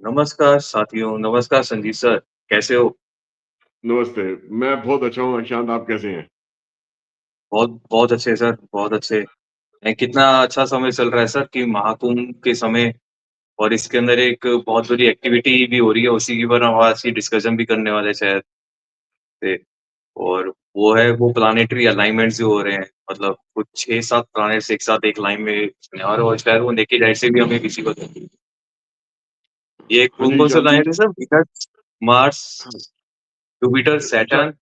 नमस्कार साथियों, नमस्कार संजीत सर, कैसे हो? नमस्ते, मैं बहुत अच्छा हूँ अशांत, आप कैसे हैं? बहुत बहुत अच्छे सर, बहुत अच्छे। कितना अच्छा समय चल रहा है सर कि महाकुंभ के समय और इसके अंदर एक बहुत बड़ी एक्टिविटी भी हो रही है, उसी के ऊपर हम आज की डिस्कशन भी करने वाले शायद से। और वो है वो प्लैनेटरी अलाइनमेंट्स जो हो रहे हैं, मतलब कुछ 6-7 प्लैनेट्स एक साथ एक लाइन में हैं और वो शायद वो नेकेड आइ से भी हमें विज़िबल है। ये हाँ जी, कौन-कौन से ईशान जी। प्लैनेट है सर? वीनस, मार्स, हाँ, जुपिटर, अच्छा। सैटर्न।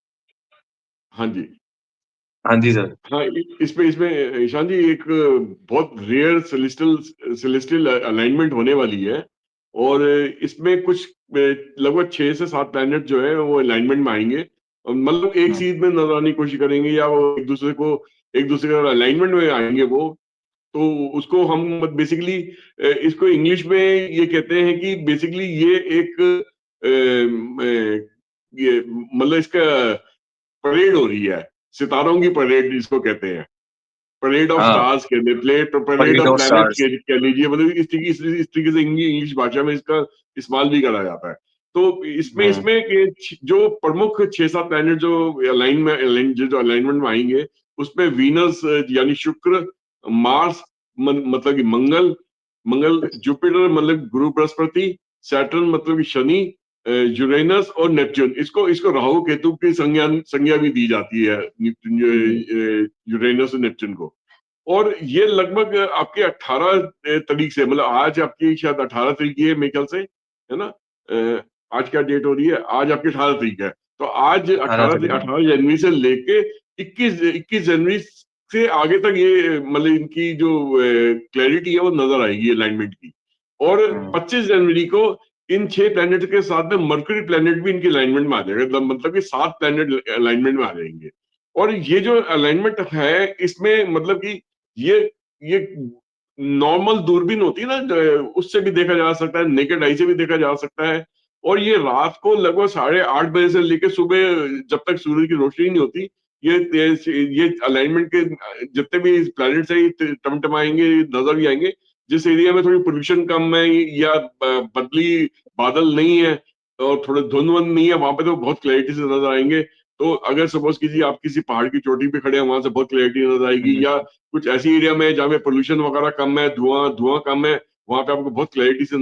हाँ जी। हाँ जी सर। हाँ, इ इसमें इसमें ईशान जी एक बहुत रेयर सेलेस्टियल सेलेस्टियल अलाइनमेंट होने वाली है और इसमें कुछ लगभग 6 से 7 प्लैनेट जो है वो अलाइनमेंट में आएँगे। मतलब एक हुँ, सीध में नज़र आने की कोशिश करेंगे या वो एक-दूसरे का अलाइनमेंट में आएँगे वो। तो उसको हम बेसिकली इसको इंग्लिश में ये कहते हैं कि बेसिकली ये एक ये मतलब इसका परेड हो रही है, सितारों की परेड जिसको कहते हैं। परेड ऑफ हाँ, स्टार्स कहते हैं, parade parade of of planets stars. कह लीजिए, मतलब इस तरीके से इंग्लिश भाषा में इसका इस्तेमाल भी करा जाता है। तो इसमें हुँ, इसमें के जो प्रमुख 6-7 प्लैनेट जो जो अलाइनमेंट में आएँगे, उसमें वीनस यानी शुक्र, मार्स मतलब कि मंगल, जुपिटर मतलब गुरु बृहस्पति, सैटर्न मतलब कि शनि, यूरेनस और नेपच्यून, इसको इसको राहु केतु की संज्ञा भी दी जाती है हुँ, यूरेनस और नेपच्यून को। और ये लगभग आपके 18 तारीख से, मतलब आज आपकी शायद 18 तारीख की है मेरे ख्याल से, है ना? आज क्या डेट हो रही है? आज आपकी 18 तारीख है। तो आज 18 तारीख में। 18 जनवरी से लेके 21 जनवरी से आगे तक ये मतलब इनकी जो क्लैरिटी है वो नज़र आएगी अलाइनमेंट की। और हुँ, 25 जनवरी को इन 6 प्लैनेट के साथ में मर्क्यूरी प्लैनेट भी इनकी अलाइनमेंट में आ जाएगा। मतलब कि 7 प्लैनेट अलाइनमेंट में आ जाएंगे। और ये जो अलाइनमेंट है इसमें मतलब कि ये ये नॉर्मल दूरबीन होती है ना, उससे भी देखा जा सकता है, नेकेड आई से भी देखा जा सकता है। और ये रात को लगभग 8:30 बजे से लेकर सुबह जब तक सूरज की रोशनी नहीं होती, ये अलाइनमेंट के जितने भी प्लैनेट्स हैं ये टमटमाएंगे, नजर भी आएंगे। जिस एरिया में थोड़ी पोल्यूशन कम है या बदली बादल नहीं है और थोड़े धुंध वुंध नहीं है, वहां पे तो बहुत क्लैरिटी से नजर आएंगे। तो अगर सपोज कीजिए आप किसी पहाड़ की चोटी पे खड़े हैं, वहां से बहुत क्लैरिटी नजर आएगी, हुँ। या कुछ ऐसी एरिया में जहाँ पे पोल्यूशन वगैरह कम है, धुआं धुआं कम है, वहां पे आपको बहुत क्लैरिटी से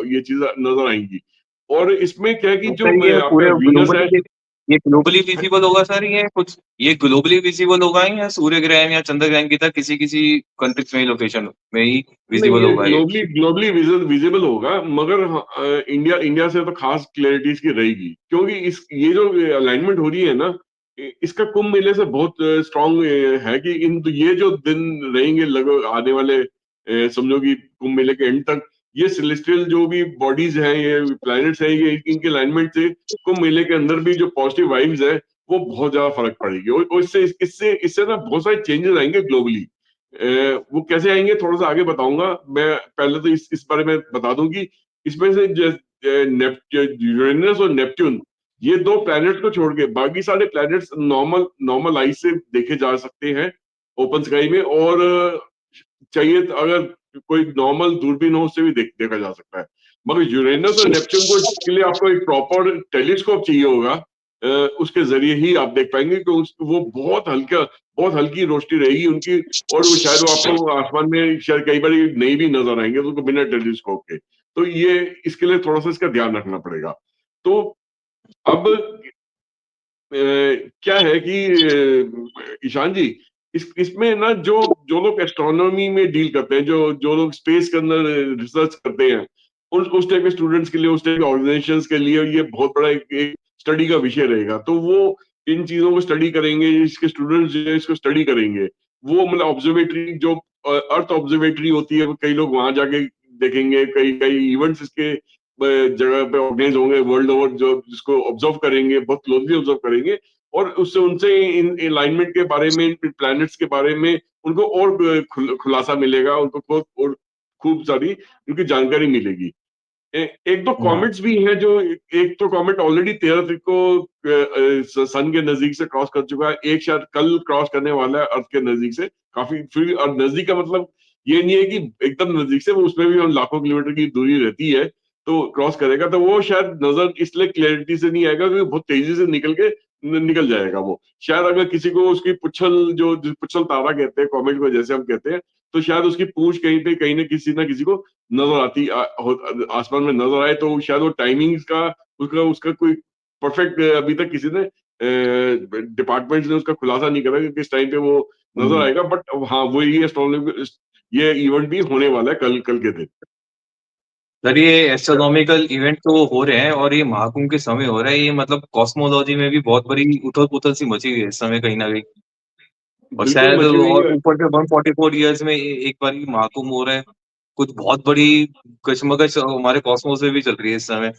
ये चीज नजर आएंगी। और इसमें क्या है कि तो जो सर ये आपका पूरे वीनस है। ये ग्लोबली विजिबल होगा सर, ये ग्लोबली विजिबल होगा या सूर्य ग्रहण या चंद्र ग्रहण की तरह किसी-किसी कंट्रीज़ में ही लोकेशन में ही नहीं, विजिबल ये होगा ये? ग्लोबली विजिबल होगा, मगर इंडिया इंडिया से तो खास क्लैरिटी इसकी रहेगी, क्योंकि इस ये जो अलाइनमेंट हो रही है ना, इसका कुंभ मेले से बहुत स्ट्रांग है कि इन ये जो दिन रहेंगे लगभग आने वाले, समझो कि कुंभ मेले के एंड तक, ये सेलेस्टियल जो भी बॉडीज हैं, ये प्लैनेट्स हैं, ये इनके अलाइनमेंट से कुंभ मेले के अंदर भी जो पॉजिटिव वाइब्स है वो बहुत ज्यादा फर्क पड़ेगी। और इससे इससे इससे ना बहुत सारे चेंजेस आएंगे ग्लोबली। वो कैसे आएँगे थोड़ा-सा आगे बताऊँगा। मैं पहले तो इस बारे में बता दूँ कि इसमें से यूरेनस और नेपच्यून, ये 2 प्लैनेट्स को छोड़ के बाकी सारे प्लैनेट्स नॉर्मल नॉर्मल आई से देखे जा सकते हैं ओपन स्काई में। और चाहिए तो अगर कोई नॉर्मल दूरबीन हो उससे भी देखा जा सकता है। मगर यूरेनस और नेपच्यून को के लिए आपको एक प्रॉपर टेलीस्कोप चाहिए होगा। उसके ज़रिए ही आप देख पाएँगे कि वो बहुत हल्की रोशनी रहेगी उनकी। और वो शायद वो आपको आसमान में शायद कई बार नहीं भी नज़र आएँगे तो बिना टेलीस्कोप के। तो ये इसके लिए थोड़ा-सा इसका ध्यान रखना पड़ेगा। तो अब क्या है कि ईशान जी, इस इसमें ना जो जो लोग एस्ट्रोनॉमी में डील करते हैं, जो जो लोग स्पेस के अंदर रिसर्च करते हैं, उस टाइप के स्टूडेंट्स के लिए, उस टाइप के ऑर्गेनाइजेशंस के लिए ये बहुत बड़ा एक स्टडी का विषय रहेगा। तो वो इन चीज़ों को स्टडी करेंगे, इसके स्टूडेंट्स जो है इसको स्टडी करेंगे। वो मतलब ऑब्जर्वेटरी जो अर्थ ऑब्जर्वेटरी होती है, कई लोग वहाँ जाके देखेंगे, कई कई इवेंट्स इसके जगह पे ऑर्गेनाइज होंगे वर्ल्ड ओवर, जो जिसको ऑब्जर्व करेंगे, बहुत क्लोजली ऑब्जर्व करेंगे। और उससे उनसे इन अलाइनमेंट के बारे में, इन प्लैनेट्स के बारे में उनको और खुलासा मिलेगा, उनको और खूब सारी उनकी जानकारी मिलेगी। एक दो हुँ, कॉमेट्स भी हैं जो, एक तो कॉमेट ऑलरेडी 13 तारीख को सन के नजदीक से क्रॉस कर चुका है, एक शायद कल क्रॉस करने वाला है अर्थ के नजदीक से काफी। फिर और नजदीक का मतलब ये नहीं है कि एकदम नजदीक से, वो उसमें भी हम लाखों किलोमीटर की दूरी रहती है। तो क्रॉस करेगा, तो वो शायद नजर इसलिए क्लैरिटी से नहीं आएगा क्योंकि बहुत तेजी से निकल के निकल जाएगा वो। शायद अगर किसी को उसकी पुच्छल जो पुच्छल तारा कहते हैं कॉमेट को जैसे हम कहते हैं, तो शायद उसकी पूंछ कहीं पे कहीं ना किसी को नजर आती आसमान में नजर आए, तो शायद वो टाइमिंग्स का उसका उसका कोई परफेक्ट अभी तक किसी ने डिपार्टमेंट ने उसका खुलासा नहीं करा कि किस टाइम पे वो नजर हम्म। आएगा। बट हाँ, वो ये एस्ट्रोनॉमी ये इवेंट भी होने वाला है कल कल के दिन। सर ये एस्ट्रोनॉमिकल इवेंट तो हो रहे हैं और ये महाकुंभ के समय हो रहा है, ये मतलब कॉस्मोलॉजी में भी बहुत बड़ी उथल पुथल सी मची हुई है इस समय कहीं ना कहीं। और बिल्कुल शायद मची हुई और है। ऊपर से 144 इयर्स में एक बार ही महाकुंभ हो रहा है। कुछ बहुत बड़ी कशमकश हमारे कॉस्मोस में भी चल रही है इस समय।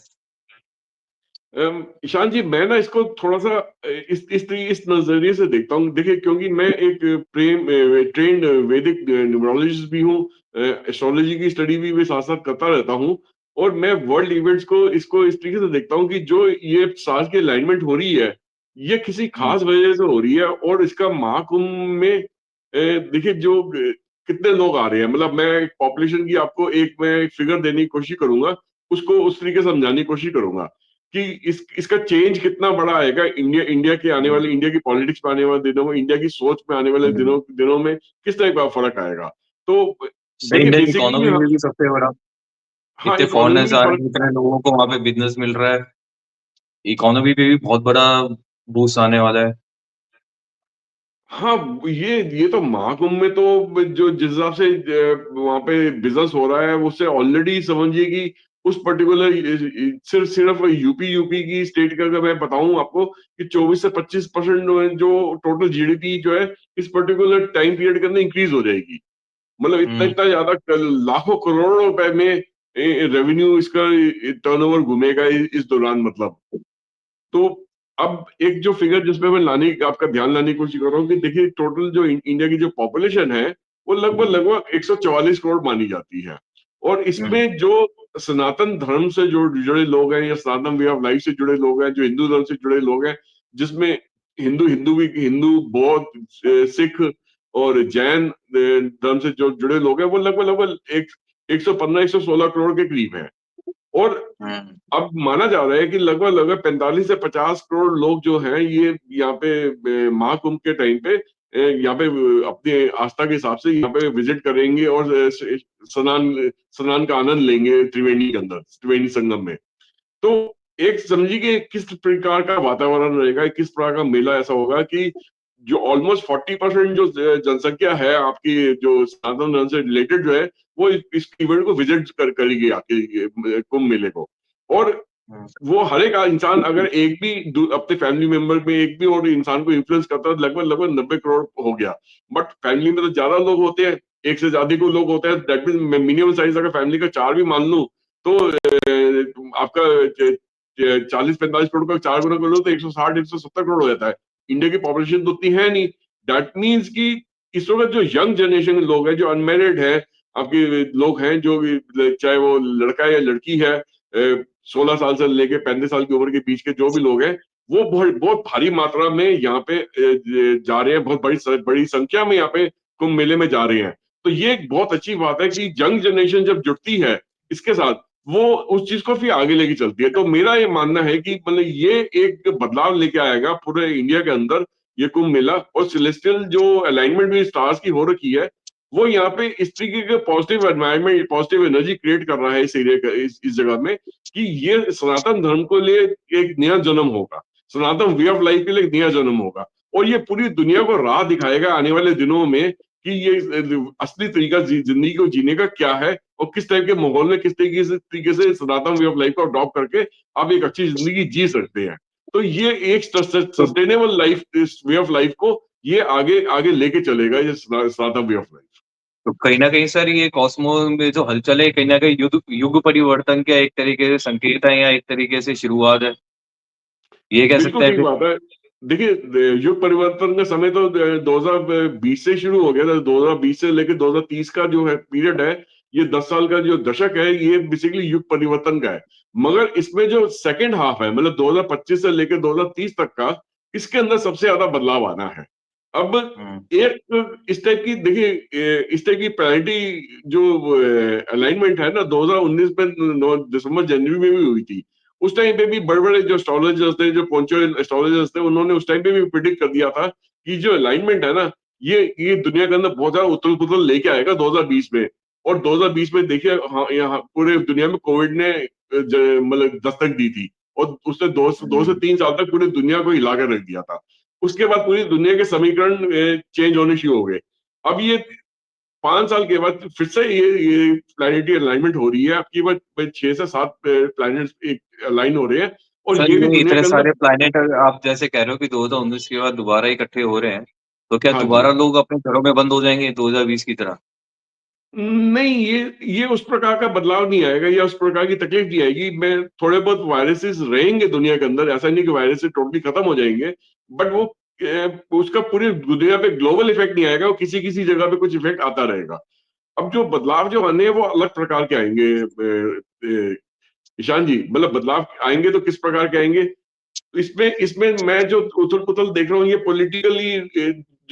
ईशान जी, मैं ना इसको थोड़ा सा इस नजरिए से देखता हूँ। देखिए, क्योंकि मैं एक ट्रेंड वैदिक न्यूमरोलॉजिस्ट भी हूँ, एस्ट्रोलॉजी की स्टडी भी मैं साथ साथ करता रहता हूँ, और मैं वर्ल्ड इवेंट्स को इसको इस तरीके से देखता हूँ कि जो ये स्टार्स की अलाइनमेंट हो रही है, ये किसी हम्म। खास वजह से हो रही है। और इसका महाकुंभ में देखिए जो कितने लोग आ रहे हैं, मतलब मैं पॉपुलेशन की आपको एक मैं फिगर देने की कोशिश करूंगा, उसको उस तरीके से समझाने की कोशिश करूंगा कि इसका चेंज कितना बड़ा आएगा इंडिया इंडिया के आने वाले, इंडिया की पॉलिटिक्स में आने वाले दिनों में, इंडिया की सोच में आने वाले हम्म। दिनों में किस टाइप का फर्क आएगा। तो सर देखिए इंडियन बेसिकली, इकोनॉमी में भी सबसे बड़ा, हाँ इतने इकोनॉमी फॉरेनर्स में आ रहे फर्क। हैं, इतने लोगों को वहां पे बिजनेस मिल रहा है, इकोनॉमी पे भी बहुत बड़ा बूस्ट आने वाला है। हाँ, ये तो महाकुंभ में तो जो जिस हिसाब से वहां पे बिजनेस हो रहा है, उससे ऑलरेडी समझिए कि उस पर्टिकुलर सिर्फ यूपी यूपी की स्टेट का अगर मैं बताऊं आपको कि 24 से 25% जो टोटल जीडीपी जो है इस पर्टिकुलर टाइम पीरियड के अंदर इंक्रीज हो जाएगी। मतलब इतना हम्म। इतना ज्यादा लाखों करोड़ों रुपए में रेवेन्यू इसका टर्नओवर घूमेगा इस दौरान। मतलब तो अब एक जो फिगर जिसमें मैं आपका ध्यान लाने की कोशिश कर रहा हूँ कि देखिए टोटल जो इंडिया की जो पॉपुलेशन है वो लगभग लगभग 144 करोड़ मानी जाती है। और हम्म। इसमें जो सनातन धर्म से जो जुड़े लोग हैं या सनातन वे ऑफ लाइफ से जुड़े लोग हैं, जो हिंदू धर्म से जुड़े लोग हैं, जिसमें हिंदू बौद्ध सिख और जैन धर्म से जो जुड़े लोग हैं, वो लगभग लगभग एक 115 116 करोड़ के करीब है। और हम्म। अब माना जा रहा है कि लगभग लगभग 45 से 50 करोड़ लोग जो हैं ये यहाँ पे महाकुंभ के टाइम पे यहाँ पे अपने आस्था के हिसाब से यहाँ पे विजिट करेंगे और स्नान स्नान का आनंद लेंगे त्रिवेणी के अंदर, त्रिवेणी संगम में। तो एक समझिए कि किस प्रकार का वातावरण रहेगा, किस प्रकार का मेला ऐसा होगा कि जो ऑलमोस्ट 40% जो जनसंख्या है आपकी जो सनातन धर्म से रिलेटेड जो है, वो इस इवेंट को विजिट करेगी आपके कुंभ मेले को। और हम्म। वो हर एक इंसान अगर एक भी अपने फैमिली मेंबर में एक भी और इंसान को इन्फ्लुएंस करता है, तो लगभग लगभग 90 करोड़ हो गया। बट फैमिली में तो ज्यादा लोग होते हैं, एक से ज्यादा को लोग होते हैं, दैट मीन मिनिमम साइज अगर फैमिली का 4 भी मान लूं, तो आपका 40 45 करोड़ का 4 गुना कर लो तो 160 170 करोड़ हो जाता है। इंडिया की पॉपुलेशन तो उतनी है नहीं। दैट मीन्स कि इस वक्त जो यंग जनरेशन के लोग हैं, जो अनमेरिड है, आपके लोग हैं, जो चाहे वो लड़का है या लड़की है, 16 साल से लेके 35 साल की उम्र के बीच के जो भी लोग हैं, वो बहुत बहुत भारी मात्रा में यहाँ पे जा रहे हैं, बहुत बड़ी बड़ी संख्या में यहाँ पे कुंभ मेले में जा रहे हैं। तो ये एक बहुत अच्छी बात है कि यंग जनरेशन जब जुड़ती है इसके साथ, वो उस चीज को फिर आगे लेके चलती है। तो मेरा ये मानना है कि मतलब ये एक बदलाव लेके आएगा पूरे इंडिया के अंदर ये कुंभ मेला। और सेलेस्टियल जो अलाइनमेंट भी स्टार्स की हो रखी है, वो यहाँ पे इस तरीके के positive environment, positive energy create कर रहा है इस एरिया का, इस जगह में, कि ये सनातन धर्म को लिए एक नया जन्म होगा, सनातन वे ऑफ लाइफ के लिए एक नया जन्म होगा। और ये पूरी दुनिया को राह दिखाएगा आने वाले दिनों में कि ये असली तरीका जिंदगी को जीने का क्या है, और किस टाइप के माहौल में किस तरीके से सनातन वे ऑफ लाइफ को अडॉप्ट करके आप एक अच्छी जिंदगी जी सकते हैं। तो ये एक तो सस्टेनेबल लाइफ, इस वे ऑफ लाइफ को ये आगे आगे लेके चलेगा, ये सनातन वे ऑफ लाइफ। तो कहीं न कहीं सर ये कॉस्मो में जो हलचल है, कहीं न कहीं युग युग परिवर्तन का एक तरीके से संकेत है या एक तरीके से शुरुआत है, ये कह बिल्कुल सकते हैं ठीक फिर? बात है। देखिए, युग परिवर्तन का समय तो 2020 से शुरू हो गया था। 2020 से लेकर 2030 का जो है पीरियड है, ये 10 साल का जो दशक है, ये बेसिकली युग परिवर्तन का है। मगर इसमें जो सेकेंड हाफ है, मतलब 2025 से लेकर 2030 तक का, इसके अंदर सबसे ज्यादा बदलाव आना है। अब हुँ। एक इस टाइप की देखिए इस टाइप की प्रायोरिटी जो अलाइनमेंट है ना 2019 में दिसंबर जनवरी में भी हुई थी। उस टाइम पे भी बड़े-बड़े जो एस्ट्रोलॉजर्स थे, जो पंक्चुअल एस्ट्रोलॉजर्स थे, उन्होंने उस टाइम पे भी प्रेडिक्ट कर दिया था कि जो अलाइनमेंट है ना, ये दुनिया के अंदर बहुत ज़्यादा उथल-पुथल लेके आएगा 2020 में। और 2020 में देखिए हाँ, यहाँ पूरे दुनिया में कोविड ने मतलब दस्तक दी थी और उसने 2 से हुँ। 3 साल तक पूरी दुनिया को हिला कर रख दिया था। उसके बाद पूरी दुनिया के समीकरण चेंज होने शुरू हो गए। अब ये 5 साल के बाद फिर से ये प्लैनेटरी अलाइनमेंट हो रही है। अब की बार 6 से 7 प्लैनेट्स एक अलाइन हो रहे हैं और सर ये भी ये दुनिया इतने के अंदर सारे प्लैनेट आप जैसे कह रहे हो कि 2019 के बाद दोबारा इकट्ठे हो रहे हैं, तो क्या हाँ जी। दोबारा लोग अपने घरों में बंद हो जाएँगे 2020 की तरह? नहीं, ये उस प्रकार का बदलाव नहीं आएगा या उस प्रकार की तकलीफ नहीं आएगी। मैं थोड़े बहुत वायरसेस रहेंगे दुनिया के अंदर, ऐसा नहीं कि वायरसेस टोटली खत्म हो जाएँगे, बट वो उसका पूरी दुनिया पे ग्लोबल इफेक्ट नहीं आएगा, वो किसी-किसी जगह पे कुछ इफेक्ट आता रहेगा। अब जो बदलाव जो आने हैं वो अलग प्रकार के आएँगे ईशान जी, मतलब बदलाव आएँगे तो किस प्रकार के आएँगे? इसमें इसमें मैं जो उथल-पुथल देख रहा हूँ ये पॉलिटिकली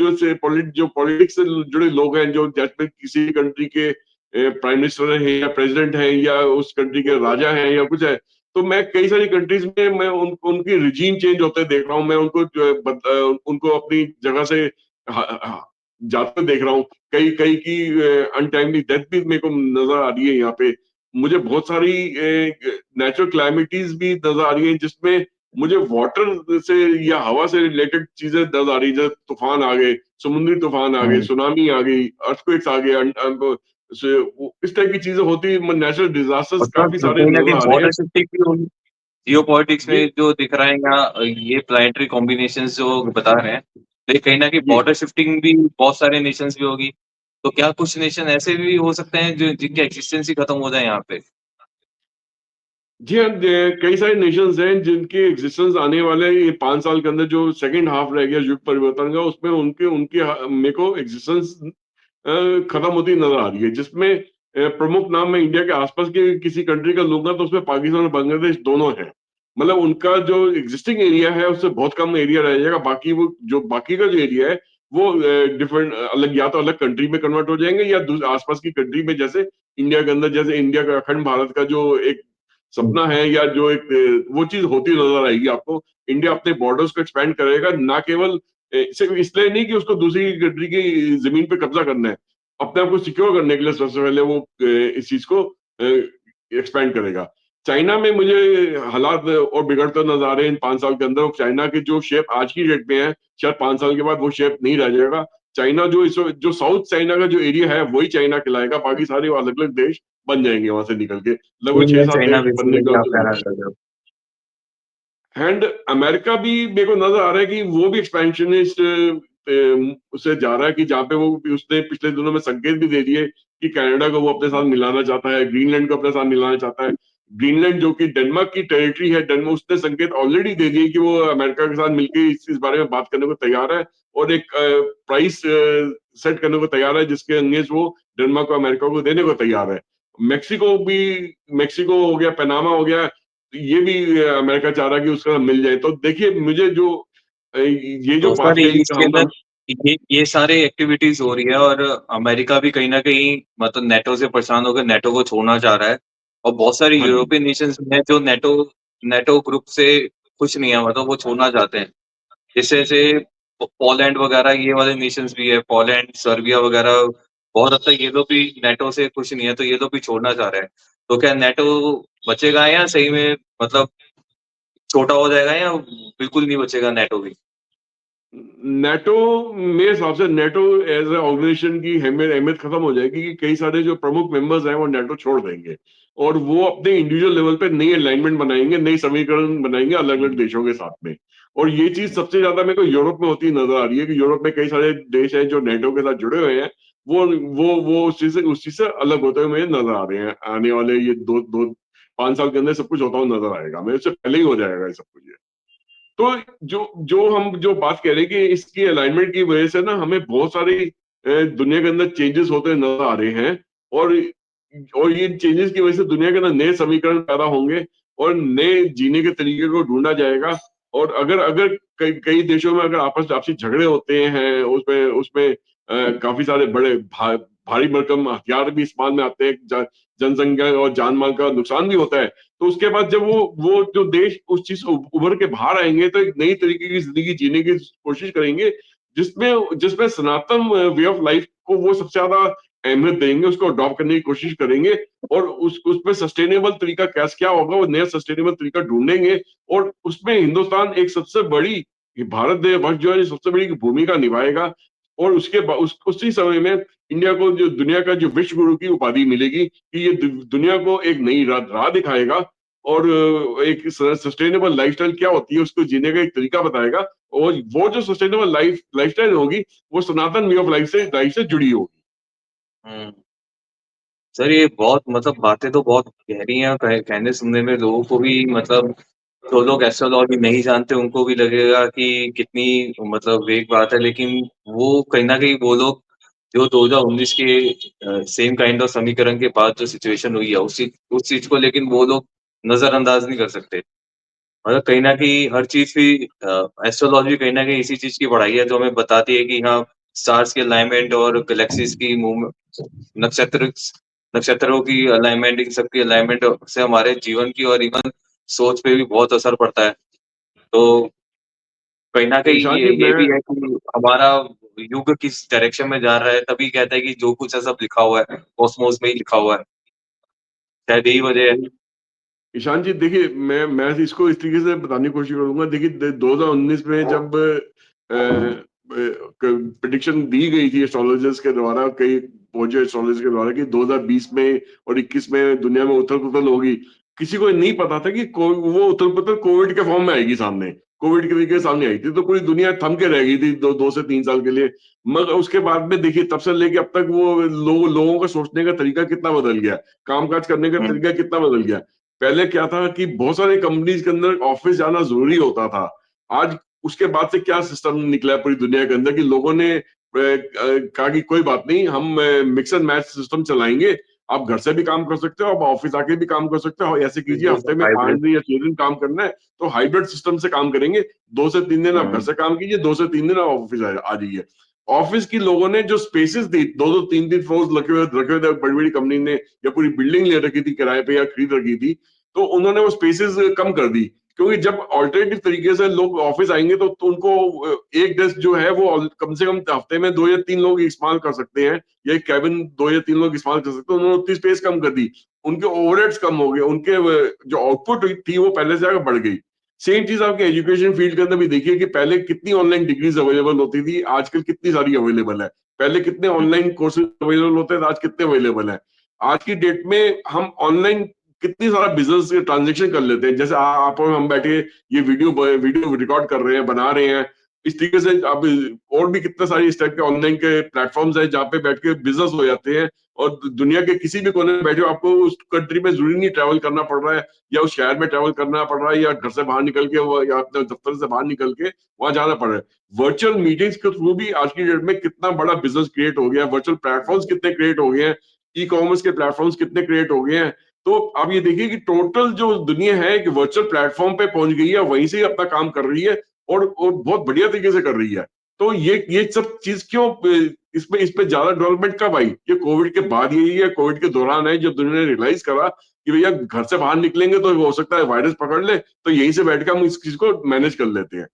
जो पॉलिटिक्स से जुड़े लोग हैं जो जैसे किसी कंट्री के प्राइम मिनिस्टर हैं या प्रेसिडेंट हैं या उस कंट्री के राजा हैं या कुछ है। तो मैं कई सारी कंट्रीज़ में मैं उनकी रिजीम चेंज होते देख रहा हूँ। मैं उनको उनको अपनी जगह से ह ह जाते देख रहा हूँ। कई कई की अनटाइमली डेथ भी मेरे को नज़र आ रही है यहाँ पे। मुझे बहुत सारी नेचुरल कैलामिटीज़ भी नज़र आ रही हैं जिसमें मुझे वाटर से या हवा से रिलेटेड चीजें दर्द आ रही जैसे तूफान आ गए, समुद्री तूफान आ गए, हुँ। सुनामी आ गई, अर्थक्वेक्स आ गए, इस टाइप की चीजें होती नेचुरल डिजास्टर्स मतलब काफी सारे कहीं न नजर कहीं आ रहे बॉर्डर हैं। शिफ्टिंग भी होगी, जियोपॉलिटिक्स ये में जो दिख रहा है यहाँ ये प्लैनेटरी कॉम्बिनेशंस जो बता रहे हैं, ये कहीं न कहीं जी बॉर्डर शिफ्टिंग भी बहुत सारे नेशंस भी होगी। तो क्या कुछ नेशन ऐसे भी हो सकते हैं जो जिनकी एक्जिस्टेंस ही खत्म हो जाए यहाँ पे? जी हाँ, कई सारे नेशंस हैं जिनके एग्जिस्टेंस आने वाले ये 5 साल के अंदर जो सेकंड हाफ रह गया युग परिवर्तन का उसमें उनके उनके मेरे को एग्जिस्टेंस खत्म होती नजर आ रही है जिसमें प्रमुख नाम मैं इंडिया के आसपास के किसी कंट्री का लूंगा तो उसमें पाकिस्तान और बांग्लादेश दोनों हैं। मतलब उनका जो एग्जिस्टिंग एरिया है उससे बहुत कम एरिया रह जाएगा, बाकी वो जो बाकी का जो एरिया है वो डिफरेंट अलग या तो अलग कंट्री में कन्वर्ट हो जाएंगे या आसपास की कंट्री में जैसे इंडिया के अंदर जैसे इंडिया का अखंड भारत का जो एक हुँ। सपना है या जो एक वो चीज होती नजर आएगी आपको। इंडिया अपने बॉर्डर्स को एक्सपैंड करेगा ना केवल सिर्फ इसलिए नहीं कि उसको दूसरी कंट्री की जमीन पे कब्जा करना है, अपने आप को सिक्योर करने के लिए सबसे पहले वो इस चीज को एक्सपैंड करेगा। चाइना में मुझे हालात और बिगड़ते नजर आ रहे हैं इन 5 साल के अंदर। चाइना की जो शेप आज की डेट में है शायद 5 साल के बाद वो शेप नहीं रह जाएगा। चाइना जो साउथ चाइना का जो एरिया है वही चाइना कहलाएगा, बाकी सारे अलग अलग देश बन जाएंगे वहां से निकल के, लगभग छह इंडिया, सात चाइना देश बनने बेसिकली का आप जो कहना लगता है। चाह रहे हो। एंड अमेरिका भी मेरे को नजर आ रहा है कि वो भी एक्सपेंशनिस्ट उसे जा रहा है कि जहाँ पे वो उसने पिछले दिनों में संकेत भी दे दिए कि कनाडा को वो अपने साथ मिलाना चाहता है, ग्रीनलैंड को अपने साथ मिलाना चाहता है। ग्रीनलैंड जो कि डेनमार्क की टेरिटरी है, डेनमार्क उसने संकेत ऑलरेडी दे दिए कि वो अमेरिका के साथ मिलकर इस बारे में बात करने को तैयार है और एक प्राइस सेट करने को तैयार है जिसके अंगेंस्ट वो डेनमार्क को अमेरिका को देने को तैयार है। मेक्सिको भी, मेक्सिको हो गया, पनामा हो गया, ये भी अमेरिका चाह रहा है कि उसका मिल जाए। तो देखिए मुझे जो ये जो तो बात सर कही इसके हम अंदर ये सारे एक्टिविटीज़ हो रही है और अमेरिका भी कहीं न कहीं मतलब नेटो से परेशान होकर नेटो को छोड़ना चाह रहा है और बहुत सारी हाँ जी, यूरोपियन नेशंस हैं जो नेटो नेटो ग्रुप से खुश नहीं है मतलब वो छोड़ना चाहते हैं। जैसे पोलैंड वगैरह ये वाले नेशंस भी है, पोलैंड, सर्बिया वगैरह बहुत हद तक ये लोग भी नेटो से खुश नहीं है, तो ये लोग भी छोड़ना चाह रहे हैं। तो क्या नेटो बचेगा या सही में मतलब छोटा हो जाएगा या बिल्कुल नहीं बचेगा नेटो भी? नेटो मेरे हिसाब से नेटो एज ए ऑर्गेनाइजेशन की अहमियत खत्म हो जाएगी कि कई सारे जो प्रमुख मेंबर्स हैं वो नेटो छोड़ देंगे और वो अपने इंडिविजुअल लेवल पे नई अलाइनमेंट बनाएंगे, नई समीकरण बनाएंगे अलग अलग देशों के साथ में। और ये चीज सबसे ज्यादा मेरे को यूरोप में होती नजर आ रही है कि यूरोप में कई सारे देश हैं जो नेटो के साथ जुड़े हुए हैं, वो उस चीज से अलग होते हुए मुझे नजर आ रहे हैं। आने वाले ये दो दो 5 साल के अंदर सब कुछ होता हुआ नजर आएगा, मेरे से पहले ही हो जाएगा ये सब कुछ। तो जो हम जो बात कह रहे हैं कि इसकी अलाइनमेंट की वजह से ना हमें बहुत सारी दुनिया के अंदर चेंजेस होते नजर आ रहे हैं और ये चेंजेस की वजह से दुनिया के अंदर नए समीकरण पैदा होंगे और नए जीने के तरीके को ढूंढा जाएगा। और अगर अगर कई देशों में अगर आपसी झगड़े होते हैं, उसमें उसमें काफ़ी सारे बड़े भारी भरकम हथियार भी इस्तेमाल में आते हैं, जनसंख्या और जान-माल का नुकसान भी होता है। तो उसके बाद जब वो जो देश उस चीज़ से उभर के बाहर आएँगे, तो एक नई तरीके की ज़िंदगी जीने की कोशिश करेंगे, जिसमें जिसमें सनातन वे ऑफ लाइफ को वो सबसे ज़्यादा अहमियत देंगे, उसको अडॉप्ट करने की कोशिश करेंगे और उसमें सस्टेनेबल तरीका क्या होगा, वो नया सस्टेनेबल तरीका ढूँढेंगे और उसमें हिंदुस्तान एक सबसे बड़ी, ये भारत देश जो है, सबसे बड़ी भूमिका निभाएगा और उसके उसी समय में इंडिया को जो दुनिया का जो विश्व गुरु की उपाधि मिलेगी कि ये दुनिया को एक नई राह दिखाएगा और एक सस्टेनेबल लाइफस्टाइल क्या होती है उसको जीने का एक तरीका बताएगा और वो जो सस्टेनेबल लाइफस्टाइल होगी वो सनातन वे ऑफ लाइफ से जुड़ी होगी। हुँ। सर ये बहुत मतलब बातें तो बहुत गहरी हैं, कहने सुनने में लोगों को भी मतलब जो लोग एस्ट्रोलॉजी नहीं जानते उनको भी लगेगा कि कितनी मतलब वेग बात है, लेकिन वो कहीं न कहीं वो लोग जो 2019 के सेम काइंड ऑफ समीकरण के बाद जो सिचुएशन हुई है, उस चीज़ को लेकिन वो लोग नज़रअंदाज नहीं कर सकते। मतलब कहीं न कहीं हर चीज़ की एस्ट्रोलॉजी कहीं न कहीं इसी चीज़ की पढ़ाई है जो हमें बताती है कि हाँ, स्टार्स के अलाइनमेंट और गैलेक्सीज़ की नक्षत्र नक्षत्रों की अलाइनमेंट, इन सब की अलाइनमेंट से हमारे जीवन की और इवन सोच पे भी बहुत असर पड़ता है। तो कहीं न तो कहीं ईशान ये जी ये मैं भी है कि हमारा युग किस डायरेक्शन में जा रहा है, तभी कहते हैं कि जो कुछ है सब लिखा हुआ है, कॉस्मोस में ही लिखा हुआ है। शायद यही वजह है। ईशान जी देखिए, मैं इसको इस तरीके से बताने की कोशिश करूँगा। देखिए 2019 में जब प्रेडिक्शन दी गई थी एस्ट्रोलॉजर्स के द्वारा, कई पहुंचे एस्ट्रोलॉजर्स के द्वारा कि 2020 में और 21 में दुनिया में उथल-पुथल होगी। किसी को नहीं पता था कि वो उथल-पुथल कोविड के फॉर्म में आएगी सामने। कोविड के तरीके से सामने आई थी, तो पूरी दुनिया थम के रह गई थी 2 से 3 साल के लिए। मगर उसके बाद में देखिए तब से लेके अब तक वो लोगों का सोचने का तरीका कितना बदल गया, काम-काज करने का हुँ, तरीका कितना बदल गया। पहले क्या था कि बहुत सारे कंपनीज के अंदर ऑफिस जाना जरूरी होता था। आज उसके बाद से क्या सिस्टम निकला है पूरी दुनिया के अंदर कि लोगों ने कहा कि कोई बात नहीं, हम मिक्स एंड मैच सिस्टम चलाएंगे। आप घर से भी काम कर सकते हो, आप ऑफिस आके भी काम कर सकते हो। ऐसे कीजिए, बिल्कुल हफ्ते में हाइब्रिड। 5 दिन या 6 दिन काम करना है तो हाइब्रिड सिस्टम से काम करेंगे। 2 से 3 दिन आप घर हुँ, से काम कीजिए, 2 से 3 दिन आप ऑफिस आ जाइए। ऑफिस की लोगों ने जो स्पेसेस दी, 2-2 3-3 फ्लोर्स रखे हुए थे, बड़ी-बड़ी कंपनी ने या पूरी बिल्डिंग ले रखी थी किराए पे या खरीद रखी थी, तो उन्होंने वो स्पेसेस कम कर दी। क्योंकि जब अल्टरनेटिव तरीके से लोग ऑफिस आएंगे तो उनको एक डेस्क जो है वो कम से कम हफ्ते में 2 या 3 लोग इस्तेमाल कर सकते हैं, या एक कैबिन 2 या 3 लोग इस्तेमाल कर सकते हैं। उन्होंने उतनी स्पेस कम कर दी, उनके ओवरहेड्स कम हो गए, उनके जो आउटपुट थी वो पहले से ज्यादा बढ़ गई। सेम चीज आपके एजुकेशन फील्ड के अंदर भी देखिए कि पहले कितनी ऑनलाइन डिग्रीज अवेलेबल होती थी, आजकल कितनी सारी अवेलेबल है। पहले कितने हुँ, ऑनलाइन कोर्सेज अवेलेबल होते थे, आज कितने अवेलेबल है। आज की डेट में हम ऑनलाइन कितनी सारा बिजनेस ट्रांजेक्शन कर लेते हैं। जैसे आप और हम बैठे ये वीडियो रिकॉर्ड कर रहे हैं, बना रहे हैं। इस तरीके से आप और भी कितने सारे इस टाइप के ऑनलाइन के प्लेटफॉर्म्स हैं जहाँ पे बैठ के बिजनेस हो जाते हैं और दुनिया के किसी भी कोने में बैठे हो, आपको उस कंट्री में जरूरी नहीं ट्रैवल करना पड़ रहा है या उस शहर में ट्रैवल करना पड़ रहा है या घर से बाहर निकल के या अपने दफ्तर से बाहर निकल के वहां जाना पड़ रहा है। वर्चुअल मीटिंग्स के थ्रू भी आज की डेट में कितना बड़ा बिजनेस क्रिएट हो गया है, वर्चुअल प्लेटफॉर्म्स कितने क्रिएट हो गए हैं, ई कॉमर्स के प्लेटफॉर्म्स कितने क्रिएट हो गए हैं। तो आप ये देखिए कि टोटल जो दुनिया है एक वर्चुअल प्लेटफॉर्म पे पहुंच गई है, वहीं से ही अपना काम कर रही है और बहुत बढ़िया तरीके से कर रही है। तो ये सब चीज क्यों इसमें इस पे ज्यादा डेवलपमेंट कब आई? ये कोविड के बाद यही है, कोविड के दौरान है जब दुनिया ने रियलाइज करा कि भैया घर से बाहर निकलेंगे तो हो सकता है वायरस पकड़ ले, तो यहीं से बैठ के हम इस चीज को मैनेज कर लेते हैं।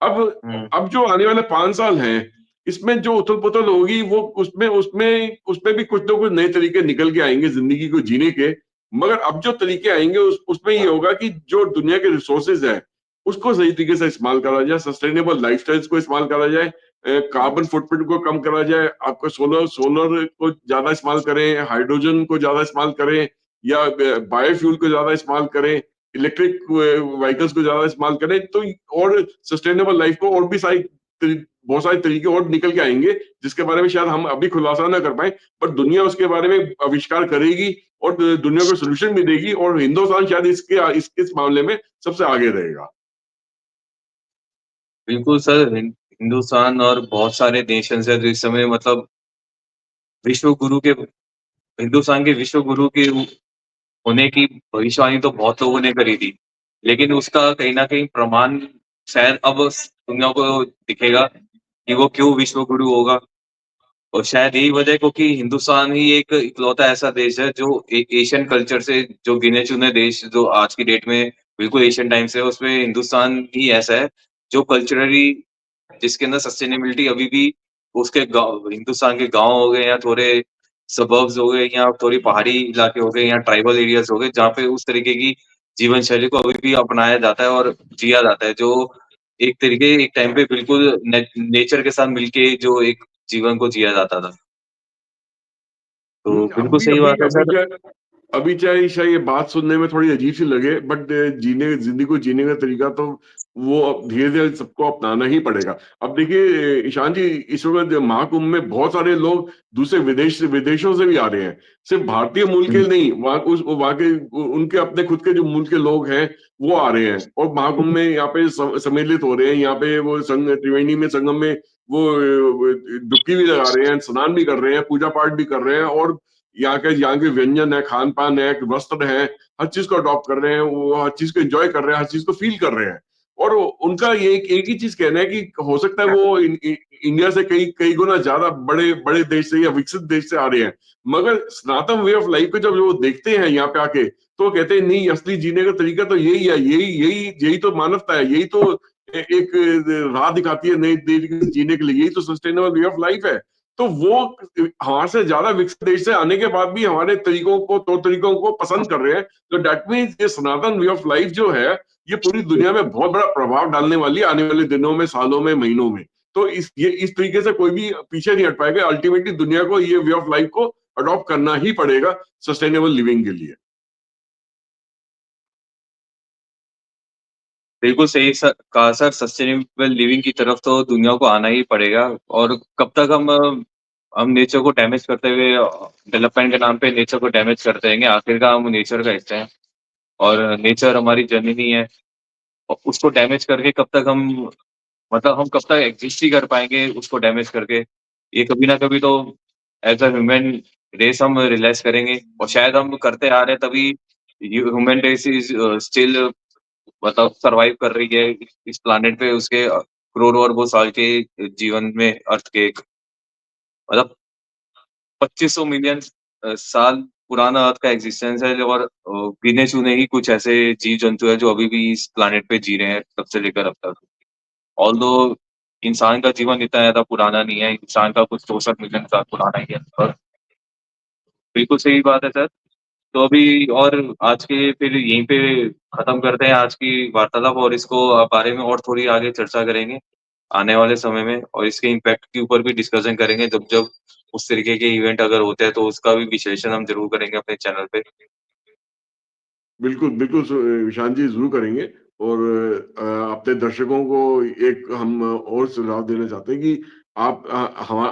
अब हुँ, अब जो आने वाले 5 साल हैं, इसमें जो उथल-पुथल होगी वो उसमें उसमें उसमें भी कुछ ना कुछ नए तरीके निकल के आएँगे ज़िंदगी को जीने के। मगर अब जो तरीके आएँगे उसमें ये होगा कि जो दुनिया के रिसोर्सेज़ हैं, उसको सही तरीके से इस्तेमाल करा जाए, सस्टेनेबल लाइफ़स्टाइल्स को इस्तेमाल करा जाए, हुँ, कार्बन फुटप्रिंट को कम करा जाए, आपका सोलर सोलर को ज़्यादा इस्तेमाल करें, हाइड्रोजन को ज़्यादा इस्तेमाल करें या बायोफ्यूल को ज़्यादा इस्तेमाल करें, इलेक्ट्रिक व्हीकल्स को ज़्यादा इस्तेमाल करें, तो और सस्टेनेबल लाइफ को और भी बहुत सारे तरीके और निकल के आएंगे जिसके बारे में शायद हम अभी खुलासा ना कर पाए, पर दुनिया उसके बारे में आविष्कार करेगी और दुनिया को सोल्यूशन भी देगी और हिंदुस्तान शायद इस मामले में सबसे आगे रहेगा। बिल्कुल सर हिंदुस्तान और बहुत सारे नेशंस हैं जो इस समय मतलब विश्व गुरु के हिंदुस्तान के विश्व गुरु के होने की भविष्यवाणी तो बहुत लोगों ने करी थी। लेकिन उसका कहीं न कहीं प्रमाण शायद अब दुनिया को दिखेगा कि वो क्यों विश्व गुरु होगा। और शायद यही वजह है क्योंकि हिंदुस्तान ही एक इकलौता ऐसा देश है जो एशियन कल्चर से जो गिने-चुने देश जो आज की डेट में बिल्कुल एशियन टाइम से है, उसमें हिंदुस्तान ही ऐसा है जो कल्चरली जिसके अंदर सस्टेनेबिलिटी अभी भी उसके गाँव हिंदुस्तान के गाँव हो गए या थोड़े सबर्ब्स हो गए या थोड़ी पहाड़ी इलाके हो गए या ट्राइबल एरियाज़ हो गए, जहाँ पे उस तरीके की जीवन शैली को अभी भी अपनाया जाता है और जिया जाता है, जो एक टाइम पे बिल्कुल नेचर के साथ मिलके जो एक जीवन को जिया जाता था। तो बिल्कुल अभी सही अभी बात है अभी सर। क्या, अभी चाहे शायद ये बात सुनने में थोड़ी अजीब सी लगे, बट जीने जिंदगी को जीने का तरीका तो वो अब धीरे धीरे सबको अपनाना ही पड़ेगा। अब देखिए ईशान जी, इस वक्त महाकुंभ में बहुत सारे लोग दूसरे विदेशों से भी आ रहे हैं, सिर्फ भारतीय मूल हुँ, के नहीं, वहाँ के उनके अपने खुद के जो मूल के लोग हैं वो आ रहे हैं और महाकुंभ में यहाँ पे सम्मिलित हो रहे हैं। यहाँ पे वो संग त्रिवेणी में संगम में वो डुबकी भी लगा रहे हैं, स्नान भी कर रहे हैं, पूजा पाठ भी कर रहे हैं, और यहाँ के व्यंजन है, खान-पान है, वस्त्र है, हर चीज़ को अडॉप्ट कर रहे हैं, वो हर चीज़ को एन्जॉय कर रहे हैं, हर चीज़ को फ़ील कर रहे हैं। और उनका ये एक ही चीज़ कहना है कि हो सकता है वो इंडिया से कई कई गुना ज़्यादा बड़े बड़े देश से या विकसित देश से आ रहे हैं। मगर सनातन वे ऑफ लाइफ को जब वो देखते हैं यहाँ पे आके, तो वो कहते हैं नहीं, असली जीने का तरीका तो यही है, यही यही यही तो मानवता है, यही तो एक राह दिखाती है नई तरीके से जीने के लिए, यही तो सस्टेनेबल वे ऑफ लाइफ है। तो वो हमारे से ज्यादा विकसित देश से आने के बाद भी हमारे तरीकों को, तौर तरीकों को पसंद कर रहे हैं। तो डेट मीन्स ये सनातन वे ऑफ लाइफ जो है, ये पूरी दुनिया में बहुत बड़ा प्रभाव डालने वाली है आने वाले दिनों में, सालों में, महीनों में। तो इस तरीके से कोई भी पीछे नहीं हट पाएगा। अल्टीमेटली दुनिया को ये वे ऑफ लाइफ को अडॉप्ट करना ही पड़ेगा सस्टेनेबल लिविंग के लिए। बिल्कुल सही कहा सर, सस्टेनेबल लिविंग की तरफ तो दुनिया को आना ही पड़ेगा और कब तक हम नेचर को डैमेज करते हुए डेवलपमेंट के नाम पे नेचर को डैमेज करते रहेंगे, आखिरकार हम नेचर का हिस्सा हैं और नेचर हमारी जननी है और उसको डैमेज करके कब तक हम मतलब हम कब तक एग्ज़िस्ट ही कर पाएँगे उसको डैमेज करके। ये कभी ना कभी तो एज़ अ ह्यूमन रेस हम रियलाइज़ करेंगे और शायद हम करते आ रहे हैं तभी ह्यूमन रेस इज़ स्टिल मतलब सर्वाइव कर रही है इस प्लैनेट पे उसके करोड़ों अरबों साल के जीवन में अर्थ के एक मतलब 2500 मिलियन साल पुराना अर्थ का एग्जिस्टेंस है और गिने-चुने ही कुछ ऐसे जीव-जंतु हैं जो अभी भी इस प्लैनेट पे जी रहे हैं तब से लेकर अब तक। ऑल्दो इंसान का जीवन इतना ज़्यादा पुराना नहीं है, इंसान का कुछ 64 मिलियन साल पुराना ही है। और बिल्कुल सही बात है सर। तो अभी और आज के फिर यहीं पे खत्म करते हैं आज की वार्तालाप और इसको बारे में और थोड़ी आगे चर्चा करेंगे, आने वाले समय में और इसके इम्पैक्ट के ऊपर भी डिस्कशन करेंगे जब-जब उस तरीके के इवेंट अगर होते हैं तो उसका भी विश्लेषण हम ज़रूर करेंगे अपने चैनल पे। बिल्कुल, बिल्कुल ईशान जी ज़रूर करेंगे। और अपने दर्शकों को एक हम और सुझाव देना चाहते हैं कि आप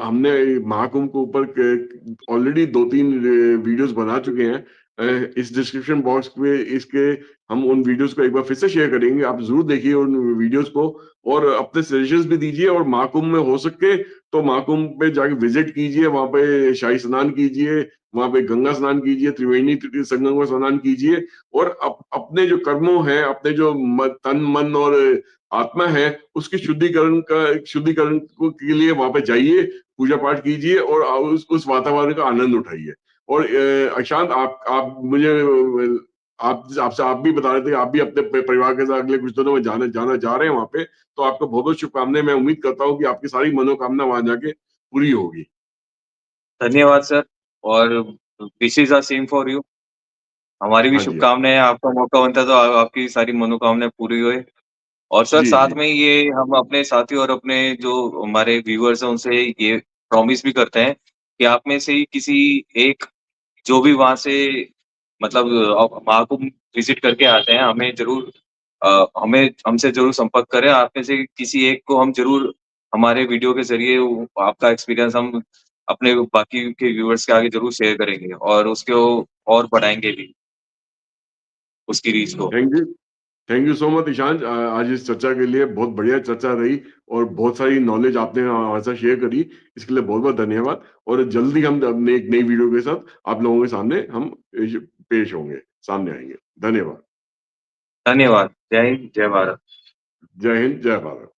हमने महाकुंभ के ऊपर क ऑलरेडी 2-3 वीडियोज़ बना चुके हैं। इस डिस्क्रिप्शन बॉक्स में इसके हम उन वीडियोज़ को एक बार फिर से शेयर करेंगे। आप ज़रूर देखिए उन वीडियोज़ को और अपने सजेशंस भी दीजिए, और महाकुंभ में हो सके तो महाकुंभ पे जाके विज़िट कीजिए, वहाँ पे शाही स्नान कीजिए, वहाँ पे गंगा स्नान कीजिए, त्रिवेणी संगम में स्नान कीजिए, और अपने जो कर्मों हैं, अपने जो तन मन और आत्मा है, उसके शुद्धिकरण को के लिए वहां पे जाइए, पूजा पाठ कीजिए और उस वातावरण का आनंद उठाइए। और अशांत, आप मुझे आप भी बता रहे थे, आप भी अपने परिवार के साथ अगले कुछ दिनों में जाने जाना जा रहे हैं वहां पे, तो आपको बहुत बहुत शुभकामनाएं। मैं उम्मीद करता हूँ कि आपकी सारी मनोकामना वहां जाके पूरी होगी। धन्यवाद सर और wishes are same for you. हमारी भी हाँ जी, हाँ जी। शुभकामनाएँ हैं, आपका मौका बनता है तो आपकी सारी मनोकामनाएँ पूरी होए। और सर जी, साथ जी। में ये हम अपने साथी और अपने जो हमारे व्यूअर्स हैं उनसे ये प्रॉमिस भी करते हैं कि आप में से ही किसी एक जो भी वहाँ से मतलब महाकुंभ विज़िट करके आते हैं, हमें हमसे ज़रूर संपर्क करें। आप में से किसी एक को हम ज़रूर हमारे वीडियो के ज़रिए वो आपका एक्सपीरियंस हम अपने बाकी के व्यूअर्स के आगे ज़रूर शेयर करेंगे और उसको और बढ़ाएँगे भी, उसकी रीच को। Thank you so much Ishan. आज इस चर्चा के लिए बहुत बढ़िया चर्चा रही, और बहुत सारी नॉलेज आपने हमारे साथ शेयर करी। इसके लिए बहुत बहुत धन्यवाद। और जल्दी हम अपने एक नई वीडियो के साथ आप लोगों के सामने हम पेश होंगे, सामने आएंगे। धन्यवाद। धन्यवाद। जय हिंद, जय भारत। जय हिंद, जय भारत।